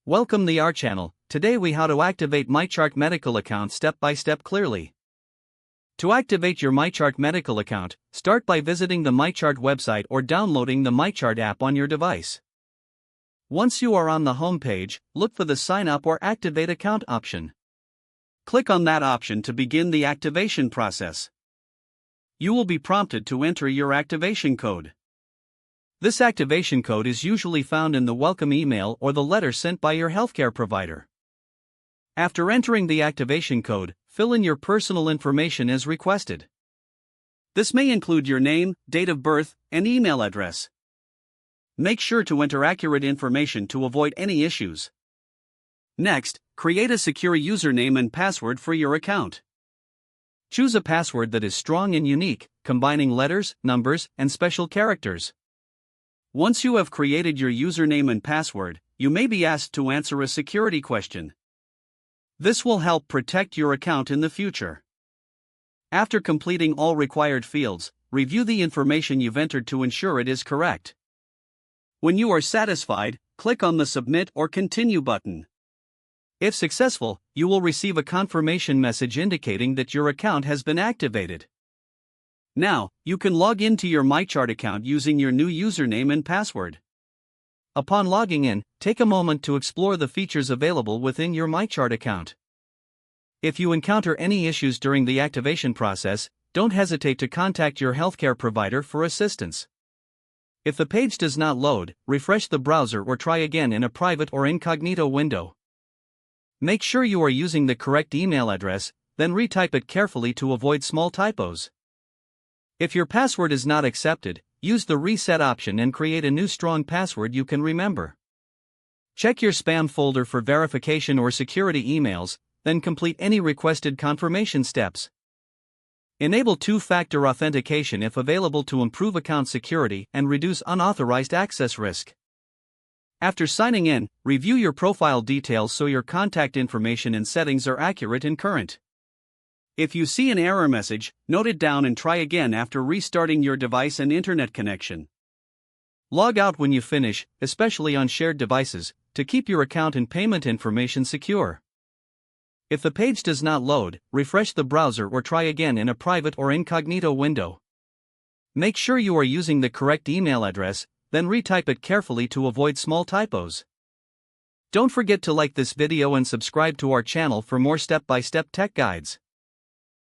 Welcome to our channel. Today we how to activate MyChart medical account step by step clearly. To activate your MyChart medical account, start by visiting the MyChart website or downloading the MyChart app on your device. Once you are on the home page, look for the Sign Up or Activate Account option. Click on that option to begin the activation process. You will be prompted to enter your activation code. This activation code is usually found in the welcome email or the letter sent by your healthcare provider. After entering the activation code, fill in your personal information as requested. This may include your name, date of birth, and email address. Make sure to enter accurate information to avoid any issues. Next, create a secure username and password for your account. Choose a password that is strong and unique, combining letters, numbers, and special characters. Once you have created your username and password, you may be asked to answer a security question. This will help protect your account in the future. After completing all required fields, review the information you've entered to ensure it is correct. When you are satisfied, click on the Submit or Continue button. If successful, you will receive a confirmation message indicating that your account has been activated. Now, you can log into your MyChart account using your new username and password. Upon logging in, take a moment to explore the features available within your MyChart account. If you encounter any issues during the activation process, don't hesitate to contact your healthcare provider for assistance. If the page does not load, refresh the browser or try again in a private or incognito window. Make sure you are using the correct email address, then retype it carefully to avoid small typos. If your password is not accepted, use the reset option and create a new strong password you can remember. Check your spam folder for verification or security emails, then complete any requested confirmation steps. Enable two-factor authentication if available to improve account security and reduce unauthorized access risk. After signing in, review your profile details so your contact information and settings are accurate and current. If you see an error message, note it down and try again after restarting your device and internet connection. Log out when you finish, especially on shared devices, to keep your account and payment information secure. If the page does not load, refresh the browser or try again in a private or incognito window. Make sure you are using the correct email address, then retype it carefully to avoid small typos. Don't forget to like this video and subscribe to our channel for more step-by-step tech guides.